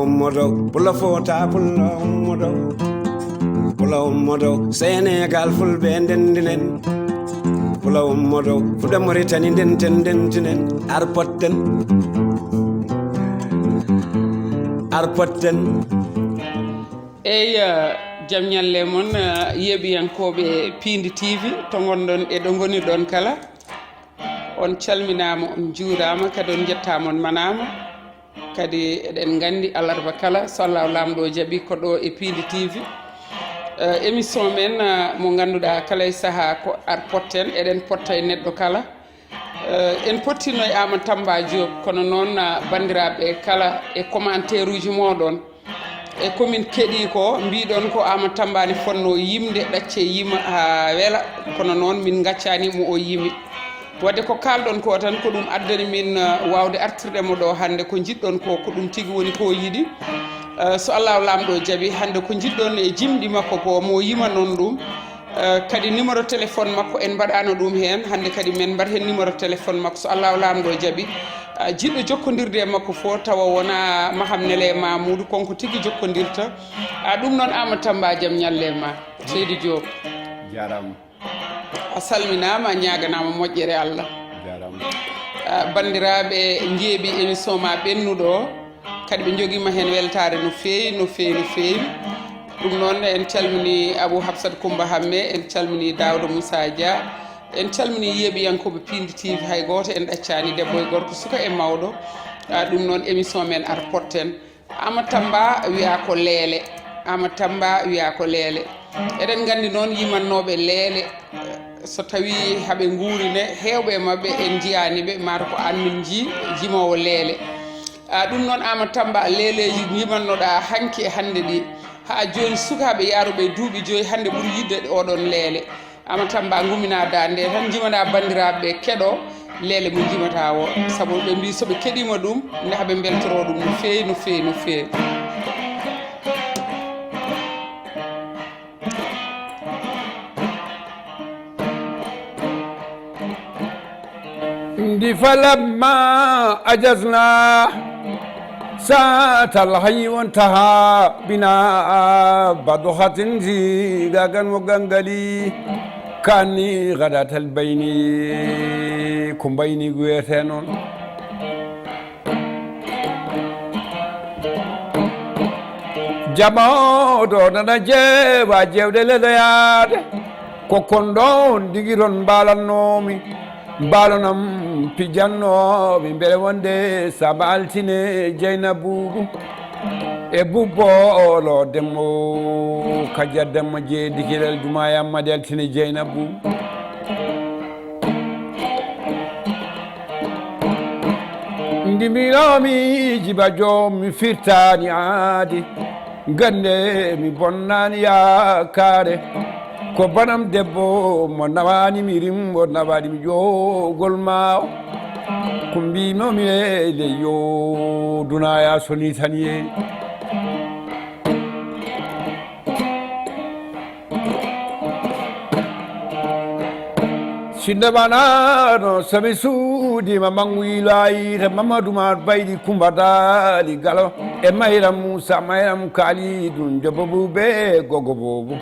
ummodo pulla fota pulla ummodo pulla ummodo Sénégal fulɓe ndendinen pulla ummodo fuɗa Mauritanie ndentinen arpotten eyi jam ñalle moon yeeɓiyankoɓe Pindi TV to gonɗon e ɗo goni ɗon kala on calminama on juurama kadi on jettamon manama kadi eɗen gandi alarba kala so Allah lamɗo jaaɓi ko ɗo e Pindi TV émission men mo ganduɗa kala e saaha ko arpotten eɗen potta e neɗɗo kala en pottino e Amadou Tamba Diop kono noon bandiraɓe kala e commentaire uji moɗon e komin keeɗi ko mbiɗon ko Amadou Tamba ne fonno yimde ɗacce yima ha weela kono noon min gaccanimo o yimi wadde ko kalɗon ko tan ko ɗum addani min wawde artirɗemo ɗo hande ko jiɗɗon ko ɗum tigui woni ko yiiɗi so Allah lamɗo jaaɓi hande ko jiɗɗon e jimɗi makko ko mo yima noon ɗum kadi numéro téléphone makko en mbaɗano ɗum hen hande kadi men mbaɗ hen numéro téléphone makko so Allah lamɗo jaaɓi jiɗɗo jokkodirde e makko fo tawa wona maham nele Mamoudou konko tigui jokkodirta ɗum noon Amadou Tamba jaam ñalle ma Seydi Diop jarama a salminama a ñaganama moƴƴere Allah jarama bandiraɓe jeeɓi émission ma ɓennuɗo o kadi ɓe joguima hen weltare no fewi no fewi no fewi ɗum noon en calmini Abou Hafsat Coumba Hamme en calmini Daouda Moussa Dia en calmini yeeɓiyankoɓe Pindi TV hay goto en ɗaccani debbo e gorko suka e mawɗo ɗum noon émission men arpotten Amadou Tamba wiya ko leele Amadou Tamba wiya ko leele eɗen gandi noon yimannoɓe leele so tawi haɓe guurine hewɓe mabɓe en jiyaniɓe mata ko anmin jimowo leele ɗum noon Amadou Tamba leeleji yimannoɗa hanki e hande ɗi ha joni sukaɓe yaruɓe duuɓi joyi hande ɓuuri yidde oɗon leele Amadou Tamba gumina dande tan jimana bandiraɓe keɗo leele mo jimata o saabu ɓe mbi soɓe keɗima ɗum nde haɓe beltoro ɗum no fewi no fewi no fewi ndi falamma ajazna ساعة الحي وانتهى بنا بضحة زيغاغا وغنغلي كاني غداة البين كمبيني غويتنون جماعو دون جيبا جيب دلديات كوكوندون ديغيرون بالانومي balonam pijanno ɓe mbele wonde saba altine Dieynabou e bubbolo demmo kadia demmo jeedi kilel jumayamade altine Dieynabou ndiminomi jiba joom mi firtani aadi gande mi bonnani yakare ko banam debbo mo nawani mi rimbo nawani mi jogol ma ko mbinomi ele yo dunaya soni taniye sindebanano sabi suudima manguilayita Mamadou Mar Baydi Coumba Dali Galo e Mayram Moussa Mayram Kalidou Jobo Boubé Gogo Bobo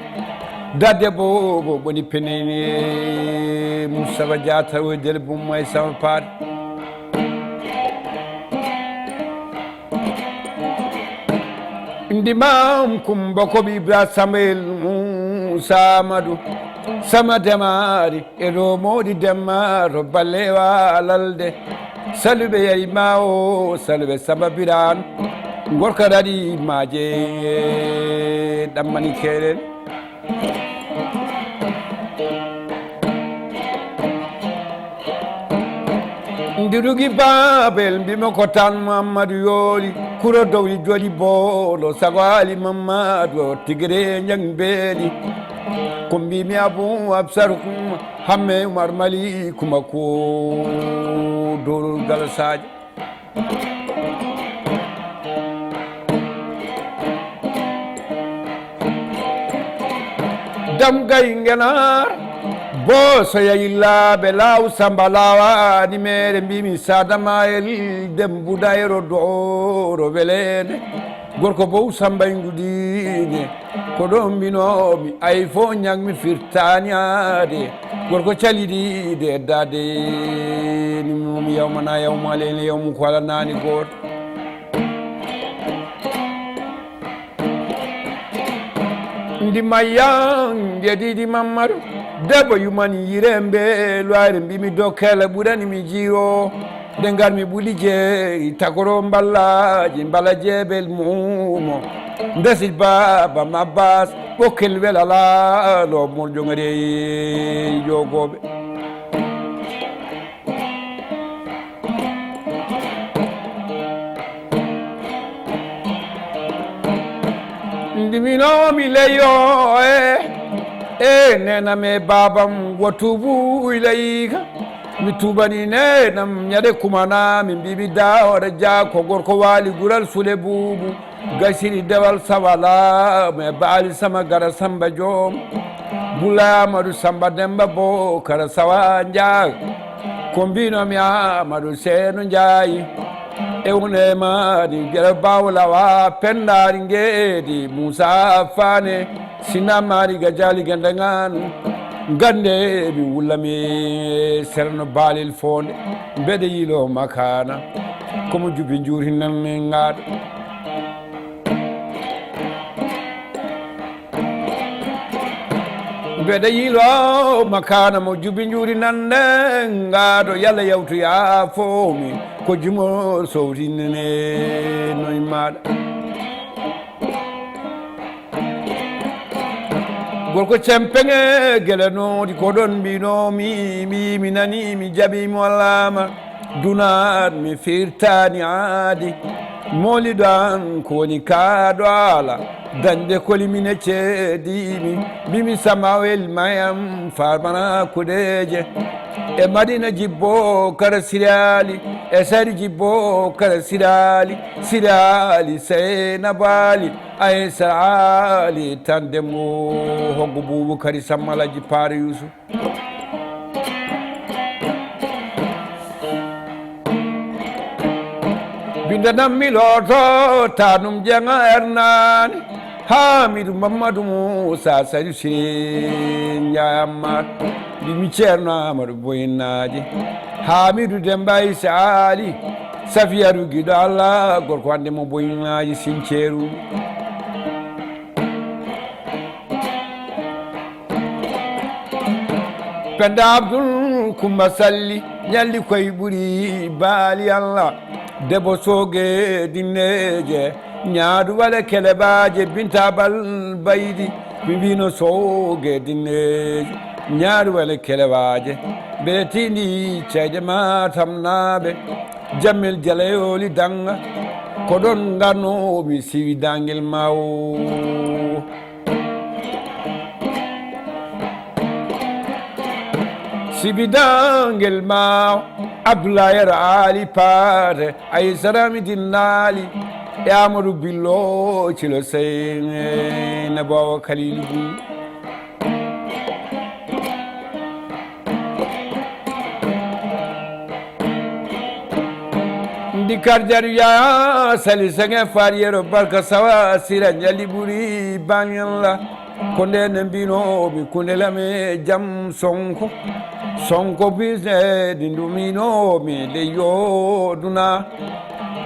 dadde bobo boni penene Moustapha Diatta o del bum may sama paat ndimam Coumba Koɓe Ibra Samuel Moussa Amadou sama demari e ɗo moɗi demmaro ballewa lalde saluɓe yayma o saluɓe sababiran gorka ɗaɗi maje ɗammani keɗen ndirugi babel mbimo ko tan Mamadou yooli kuro dowli jooɗi boolo sago ali Mamadou o tigre jang beeli ko mbimi Abou Absar hamme Oumar Mali kuma ko dowlol galasaji dam gay ngenar bo so yayillaɓe law samba lawani mere mbimi sadamayel dembudayro doro welede gorko bow samba ngudine ko ɗon mbinomi ay fo ñagmi firtaniade gorko calidide dade ni momi yawmana yawmalene yawmu ko ala nani goto ndimayan jedidi Mamadou debbo yumani yirembe loire mbimi dokkele ɓurani mi jiiro nde garmi ɓuuli jeeri tagoro mballaji mbala jeebel mumo ndesi baba mabbas ɓokkel welalaɗo mol jogori jogoɓe ndiminomi leyo e nename babam wotubu ilayika mi tubani nenam ñade kumana mi mbimi dawara dia ko gorko wali gural sule buubu gasiri dewal sawala me baali sama gara samba joom bula amadou samba demba bo kara sawa ndiag ko mbinomi amadou seeno ndiayi ewnemaɗi gueɗe bawlawa pendari ngeedi moussa fane sinamari ga jali gendeganu gande mi wullami serno baalil fonde mbeɗe yilo makana komo jubi juri nanmi ngaɗo mbeɗe yilo makana mo jubi juri nande ngaɗo yalla yawtoya fomi ko jumo sowtinene noy maɗa gorko cempege gueɗe noodi ko ɗon mbinomi mi nani mi jaɓimi wallama dunat mi firtani aadi moliɗo an ko woni kaɗo ala dañde kolimine ceedimi mbimi samawel mayam farmana kuɗeje e madina jibbo kara sirali e sari jibbo kara sirali seynabali ay sarali tandemo hoggo boubakary sammalaji paare yousuf bindanammi loto tanum jenga ernani hamidou mamadou moussa sadi sire ndiayammat mbimi ceerno amadou boyinnaji hamidou demba issa ali safiyatu guiɗo allah gorko hande mo boyinnaji sinceeru penda abdoul coumba salli ñalli koye ɓuuri baali allah debbo soogue dinneje ñaadu waɗa kelebaje bintabal baydi mi mbino soogue dinneje ñaadu waɗa kelebaje mbeɗe tindi ceyde matam naaɓe jammel jalayoli danga ko ɗon garnomi siwi danguel ma o sibi dangel ma abdoulaye ali paate aysarami dinnaali e amadou billo cilo sey ne bowa kalilu bu ndikar jaru ya sali senge fariyero barka sawa sira ñalli ɓuuri bañalla ko ndene mbinomi kundelame jaam sonko bisnedi nduminomi le yoduna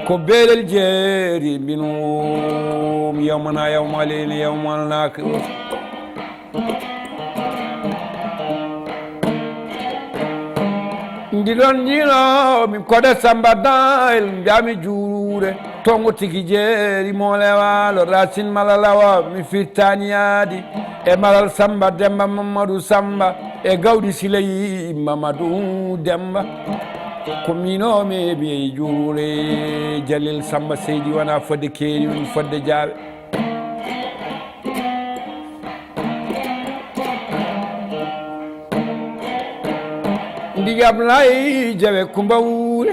ko beelel jeeri mbinomi yawmana yawmalene yawmalnaka ndiɗon jinomi koɗe samba dayel mbiyami juurure tongo tigi jeeri molewalo racine malalawa mi firtaniyadi e malal samba demba mamadou samba e gawɗi silayi mamadou demba ko minomi ɓiye juurure jalel samba seydi wona fodde keeri woni fodde jaaɓe ndigam lay jawe kumba wuure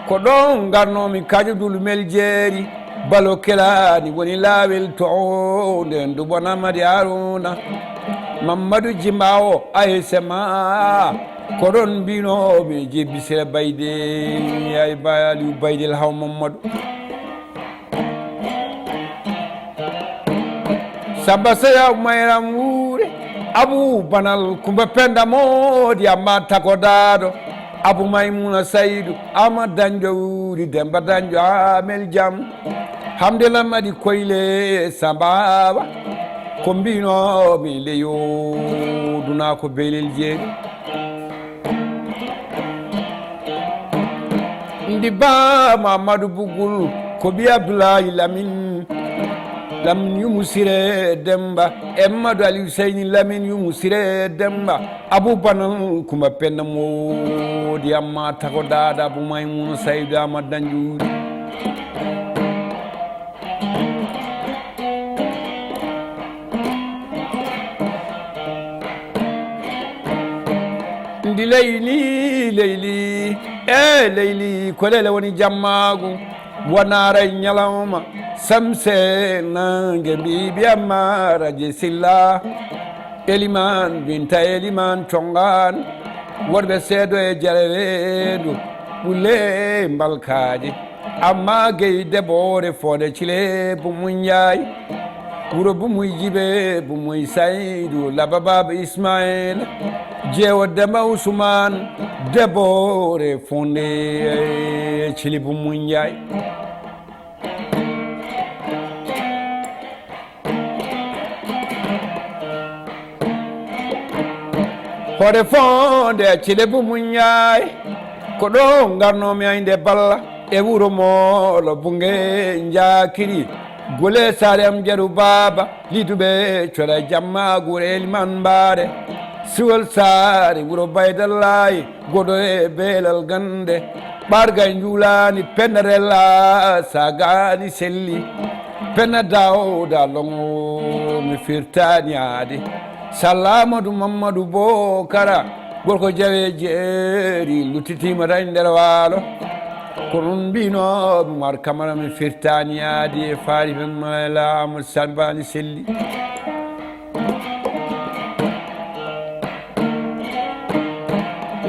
ko ɗon garnomi kaƴodul mel jeeri balo kelani woni laawel to nden du bonamadi haruna mamadou jimba o aysema ko ɗon mbinomi jebbisira bayde ay aliou baydel haw mamadou Samba Seya Mayram Wure Abu Banal Kumba Penda Modi Amata Kodado Abu Maimuna Saidu Ahmad Danjo Wuri Demba Danjo Amel Jam Hamdela Madi Koyle Sambaba Kombino Mileyo Dunako Belil Jeri Ndiba Mamadou Bugul Kobi Abdoulaye Lamin Yumusire Demba Emmadou Ali Hussein Lamin Yumusire Demba Abu Banal Kumba Penda Modi Amma Takodada Abu Maimuna Saidu Ahmad Danjo Ndi Leyli Leyli kolele woni jammagu wanara nyalawma samse nange bibi amara jesilla Eliman binta Eliman tongan worbe seedo e jaleredu bulle mbalkaaji amma geyde boore fode cile bu munjay wuro bu muy jibe bu muy saydu lababa Ismail jewo Demba Ousmane debore fonde cili bu munjay hore fonde cili bu munjay ko ɗo garnomi ayde balla e wuro molo bunge jakiri gole sare am jaru baba liduɓe cora jamma gure Eliman Mbare siwol saare wuro Baydallahi goɗo e beelal gande ɓarga e juulani pendarella sagani selli penna Dawda longo mi firtani aade Sallamadou Mamadou Bokara gorko jawe jeeri luttitima tan nder waalo ko ɗum mbino Boumar Camara mi firtani aadi e faari ɓe mala Amadou Sambani selli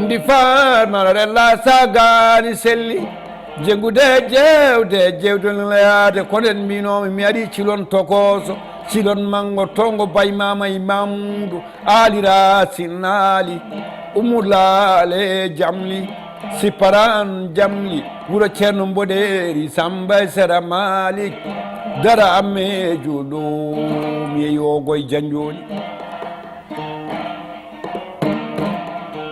ndi farmararella sagani selli jengude jewdeleyade konen mbinomi mi ari cilon tokoso cilon mango tongo bay mama e Mamoudou alira sinnaali umulale jamli siparan jamli wuro Ceerno Mboɗeeri Samba e Sera Malik dara ammejo ɗo mi yeyogo e janjoli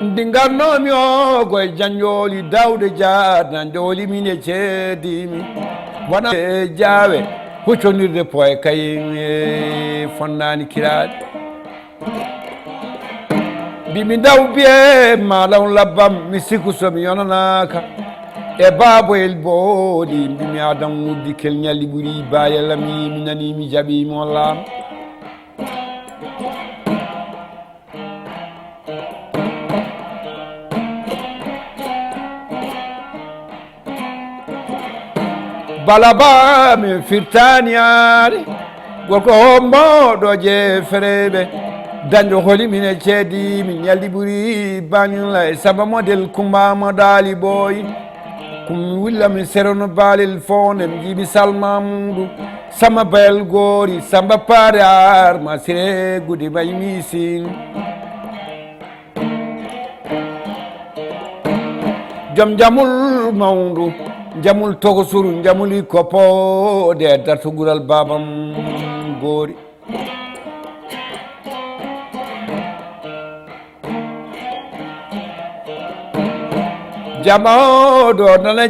ndi garnomi ogo e janjoli Dawde Dia joli min e ceedimi wona e jaawe hucconirde poye kay fonnani kiraɗe mbimi daw biye malaw labbam mi sikku somi yonanaka e baboyel booli mbimi adam wuddi kel ñalli ɓuuri bayalami mi nani mi jaɓimi wallama balaba mi firtani yaade gorko homboɗo jeefereɓe dañɗo holi mine ceedi mi ñaldi ɓuuri bañula e samba model kumbama daali boy komi willa mi serono baalel fonde mi jiiɓi Salmamoudou Samba Bayel Gori Samba Paare Arma Sire Gudi May Misin joom jamul mawdu jamul tokosuru jamuli kopo de dartugural babam Gori jamawɗo nana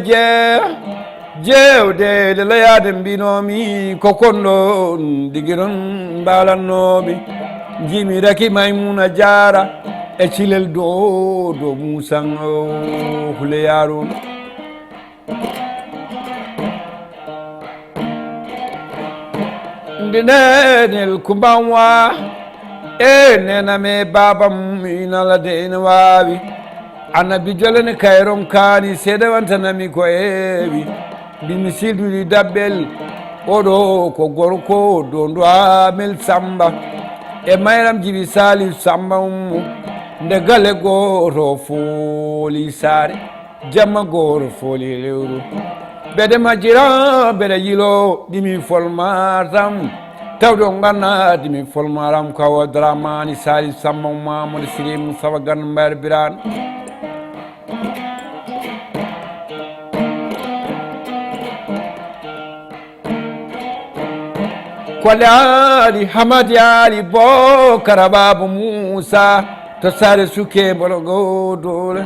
jewde de layade mbinomi ko konɗo digiron mbalannoɓe jimi Raki Maymuna Diara e cilel do Mousan Huleyaron ndinenel kumbanwa e nename babam inalade ene wawi annabi jolene kayron kaani seeɗa wantanami ko heewi mbimi silduɗi daɓɓel oɗo ko gorko dondu Amel Samba e Mayram Djiby Salif Samba nde gale goto fooli saare jamma goto fooli lewru mbeɗe majjira mbeɗe yilo ɗimi folmatam tawde o gannaade mi folmaram kawo dramani sali samma mamadou sirim sawa ganna mbayar birane Kole Ali Hamadi Ali Bokara Babu Musa to sare suke bologo dole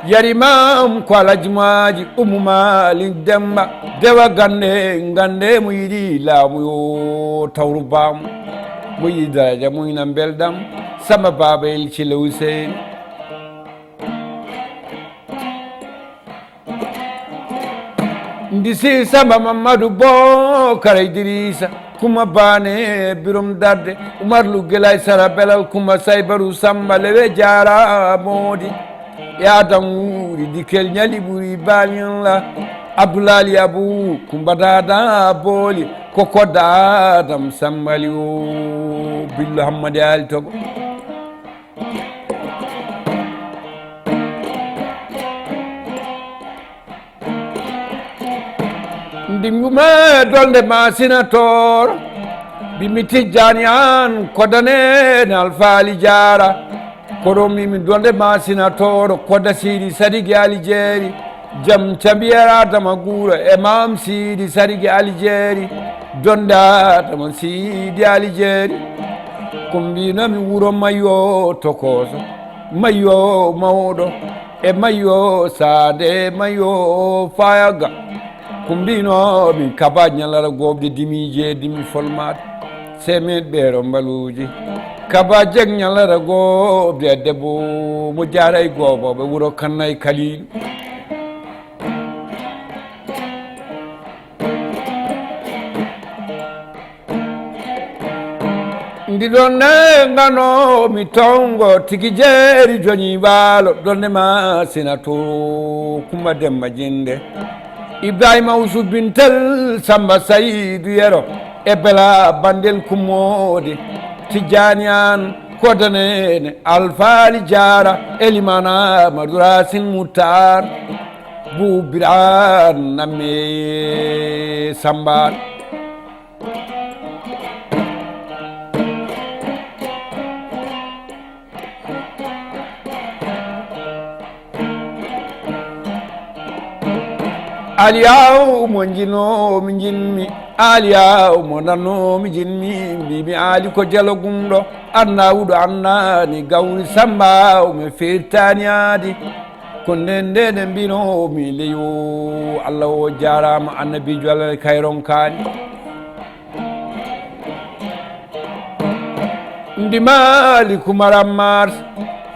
Yarimam kwala jimaji umumali demba dewa gande muyidi la muyo tawrubam muyida jamuyna beldam sama baba el ci lewsen ndisi sama Mamadou Bokara Idrissa kuma bane birum darde Umar lu gelay sara belal kuma saybaru samba lewe jara modi ya danguri dikel nyali buri balilla Abdoulali Abou kumba dada boli koko dadam sambali o billah Hamadi Ali Togo ndingume dolde ma sénateur bimi tijjani an kodane alfaali jara koɗo mimi dolde ma sénateur koda sidi sadiki ali jeeri jam cabiyera tama guura imam sidi sadiki ali jeeri donda tama sidi ali jeeri ko mbinomi wuro mayyo tokoso mayyo mawɗo e mayyo saade mayyo fayaga kumbino mi kaba ñalara gobde dimije dimi folmade semed ɓeero mbaluji kaba jeg ñalara gobde debbo mo jaaray goboɓe wuro kannay kalilu ndiɗon ne ngano mi tongo tigi jeeri joñi waalo ɗonnema sénateur Coumba Demba Jinde Ibrahima Ousou Bintel Samba Saydou Yero e bela bandel kummode Tijani an kodanene alfaali jara elimana Amadou Racine Moutar Boubiran namme Samba aliyaw mo jino mi jinmi aliyaw mo nanno mi jinmi mbimi ali ko jalo gumɗo anna wuɗo annani gawri samba mi firtani adi ko ndende mbino mi leyo Allah o jarama annabijo Allah kayron kani ndimali kumaram mars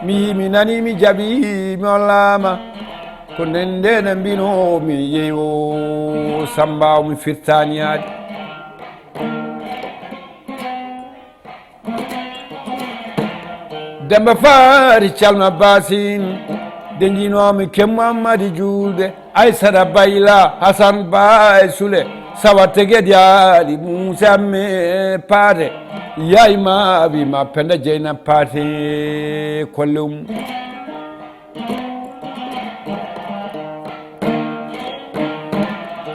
mi nani mi jaɓi mi ollama ko ndende mbino mi yeyo samba mi firtaniyade Demba Fari calma basin de jinomi Kemmu Amadi julde Aissata Bayla Hasan Bay Sule sawa tegedi Ali Moussa me paate yayma wima Penda Jeyna paate kollum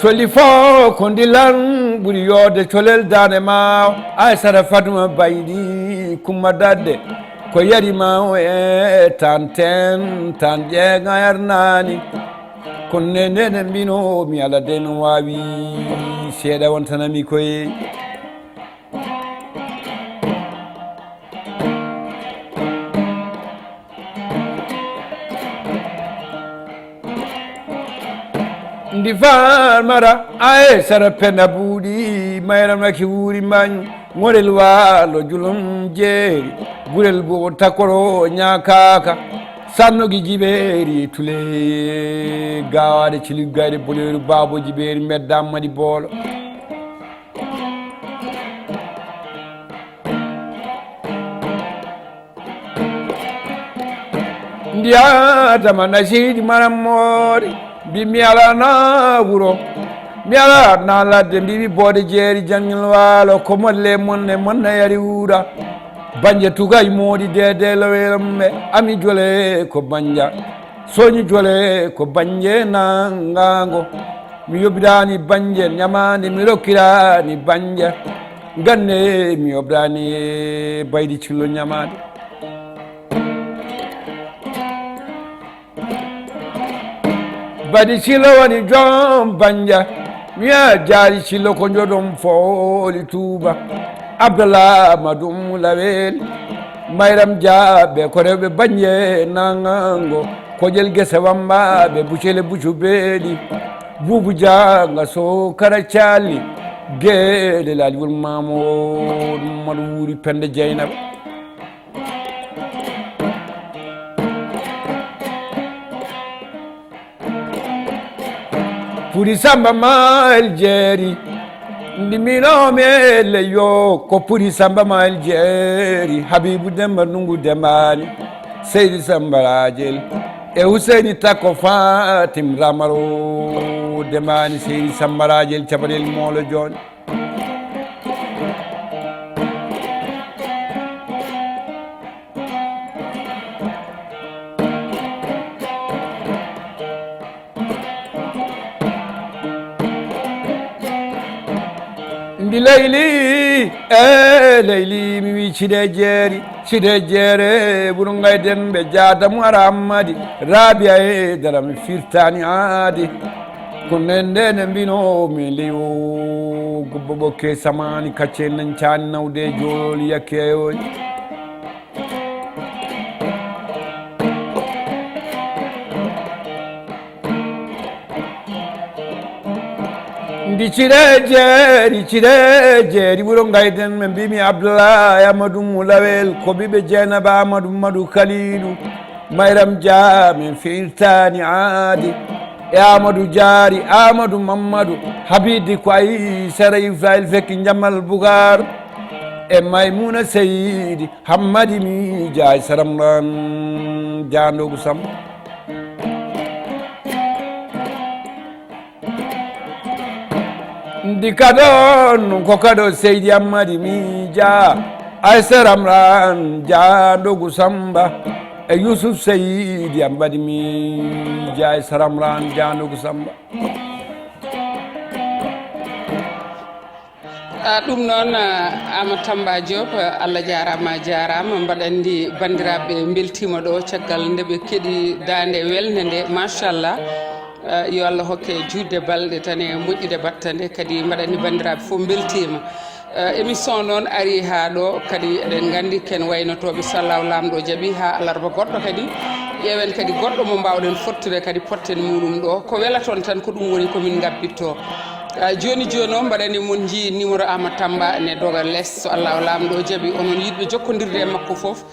coli fo ko ndilan ɓuuri yode colel dane ma Aissata Fatuma Baydi Coumba Dadde ko yarima o e tanten tan ƴeega yarnani ko nene mbino mi ala de no wawi seeɗa wontanami koye ndi farmara Aissata Penda Buuɗi mayramnaki wuuri mbañ ŋorel waalo julum jeeri gurel bo takoro ñakaka sannogi jiɓeeri tule gawade ciligayde boleru babo jiɓeeri meddam madi boolo ndiyadama nasidi maram moore mbimi alana wuro mi ala na ladde mbimi boode jeeri jangel waalo ko molle monne monna yari wuura banje tugay moodi dede lowelamɓe ami jole ko banja soñi jole ko banje nangango mi yoɓirani banje ñamande mi rokkirani banje ganne mi yoɓrani baydi cillo ñamade baydi cillo woni joom banja miya jaari cillo ko joɗom fooli tuuba abdallah madum lawel mayram jaaɓe ko rewɓe banje nangango koƴel guese wambaɓe bucele bucu beeɗi buubu janga so kara calli gueɗe laaliwol mamoɗo maɗo wuuri pende dieynaba puri samba mael jeeri ndiminomi elle yo ko puri samba mael jeeri habibu demba nungu dembani seydi sambarajel e Husseini Takko Fatim Ramaro demani seydi sambarajel caɓaɗel moolo joni ndi leyli leyli mi wi cide jeere ɓuuro gayden ɓe jadamu ara ammadi rabia e dara mi firtani aadi ko nendene mbino mi leyo gobbo ɓokke samani kacce nancani nawde joli yakkeyoy ndi cire jeeri ɓuuro gayden ɓe mbimi abdoulahi amadou moulawel ko ɓiɓe dieynaba amadou madou kalilou mayram dia min firtani aadi e amadou diari amadou mamadou habidi ko ayi sara israil fekki jammal bougar e maymouna seydi hammadi mi dia saramran diandogu samba ndi kaɗon ko kaɗo seydi ammadi mi dia aysa ramran diandogu samba e yousuf seydi ammadi mi dia aysa ramran diandogu samba ɗum noon Amadou Tamba Diop Allah jarama mbaɗandi bandiraɓe beltima ɗo caggal nde ɓe keeɗi dande welnde nde machallah yo Allah hokke judde balɗe tan e moƴƴude batta nde kadi mbaɗani bandiraɓe fof beltima émission noon ari ha ɗo kadi eɗen gandi ken waynotoɓe sallahu lamɗo jaaɓi ha alarba goɗɗo kadi ƴeewen kadi goɗɗo mo mbawɗen fottude kadi potten muɗum ɗo ko welaton tan ko ɗum woni komin gabbitto joni o mbaɗani mon ji numéro Amadou Tamba ne doga less so allahu lamɗo jaaɓi onon yiɗɓe jokkodirde e makko foof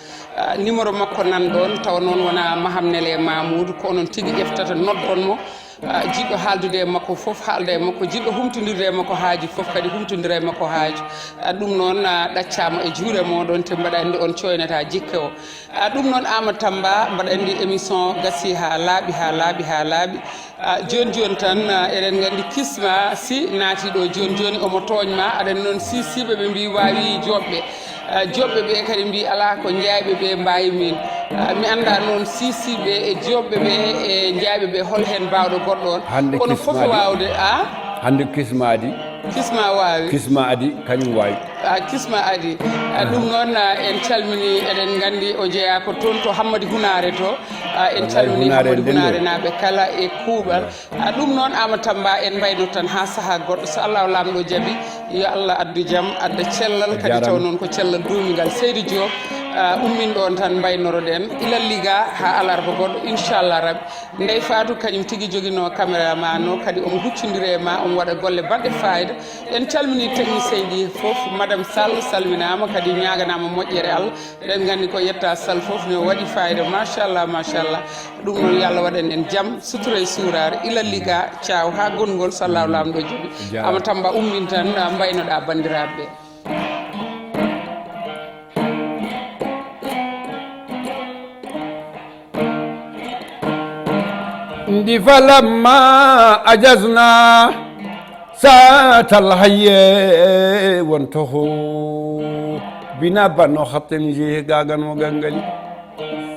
numéro makko nan ɗon taw noon wona mahamnele mamoudou ko onon tigui ƴeftata noddonmo jiɗɗo haaldude e makko foof haalda e makko jiɗɗo humtodirde e makko haaji foof kadi humtodira e makko haaji ɗum noon ɗaccama e juuɗe moɗon te mbaɗa andi on coynata jikke o ɗum noon Amadou Tamba mbaɗa andi émission gasi ha laaɓi joni tan eɗen gandi kisma si naati ɗo joni omo toñma aɗen noon siɓe ɓe mbi wawi joɓɓe ɓe kadi mbi ala ko jeyɓe ɓe mbawi min mi anda noon siɓe e joɓɓe ɓe e jeyɓe ɓe hol hen mbawɗo goɗɗo on kono foof wawde hande kisma wawi kisma adi kañum wawi kisma adi ɗum noon en calmini eɗen gandi o jeeya ko toon to Hammadi Hunare to en calmini Hammadi Hunare naɓe kala e kuuɓal ɗum noon Amadou Tamba en mbayno tan ha saaha goɗɗo so allahu lamɗo jaaɓi yo Allah addu jaam adda cellal kadi taw noon ko cellal duumigal Seydou Diop ummin ɗon tan mbaynoroɗen ilalliga ha alarba goɗɗo inchallah rabbi Ndeye Fatou kañum tigui joguino caméra ma no kadi omo huccodiri e ma omo waɗa golle baɗɗe fayida en calmini technicien ji foof madame Sall salminama kadi ñaganama moƴƴere Allah eɗen gandi ko yetta Sall foof ne waɗi fayida machallah ɗum noon yo Allah waɗan en jaam sutura e surare ilalliga thiaw ha gongol sallahu lamɗo jooɓi Amadou Tamba ummin tan mbaynoɗa bandiraɓe ɓe ndi falamma ajasna satal hayye wontoho bina banno hatten je gaganmo gangali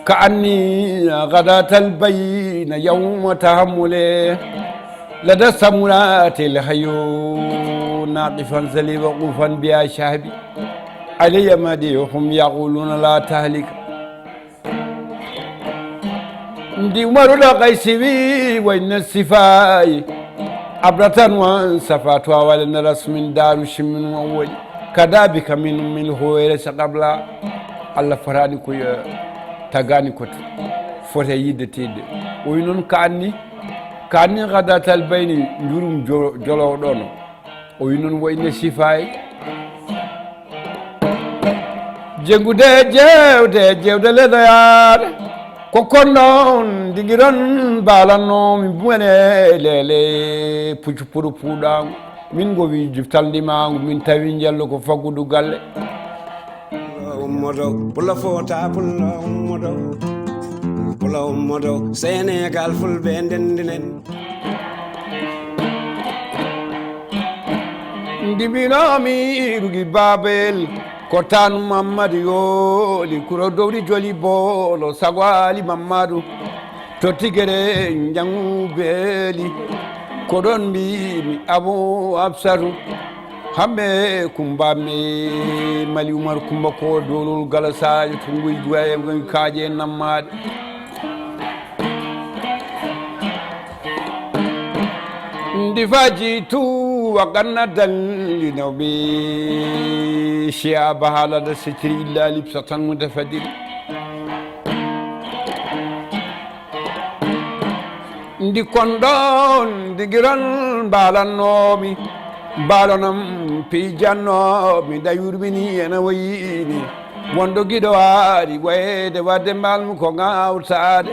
ka anni gadatal bayna yawma tahammule لدى السمرات الحيو ناقفا زلي وقوفا بها شهبي علي مديهم يقولون لا تهلك دي مرنا قيسبي وإن السفاي عبرة وانصفاتها ولن رسم دار شمن وولي كذابك من هويرس قبل الله فراني كوي تغاني كوتو فوتي يدتيد وينون كاني غدات البين نجوم جلو دونو وينون وإن السفاي جنگوده جewde ledoyar ko konnon digiron balano min buene lele puccu puru puuɗango min go wi jiftaldimango min tawi jallo ko faggudu galle ummodo pulla fota pulla ummodo Sénégal fulɓe ndendinen ndibinomi rugi babel ko tan Mamadou yooli kuro dowri joli boolo sagwali Mamadou to tigere jangu beeli ko ɗon mbimi Abou Absatou hamɓe kumbami Mali Oumar Kumba ko dolol galasaji to nguy duwaye kaaje nammaɗe ndifaji tu waganna dallinoɓe Cheikh halada seciri illa lipsatan mutafadil ndi konɗon digiron mbalannomi mbalonam pijannomi da yurbini ena wayini wondo guiɗo waari wayde wadde mbalmi ko gawtade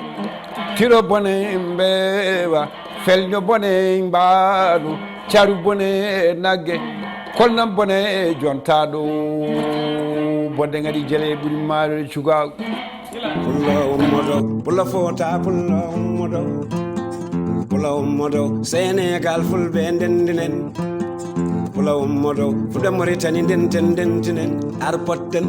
tiro bone mbewa felño bone mbaɗu caru bone nagge kolnam bone jontaɗo bodde gadi jele ɓuuri maɗode cugago pulla ummodo pulla fota pulla ummodo Sénégal fulɓe ndendinen pulla ummodo fuɗe Mauritanie ndentinen arpotten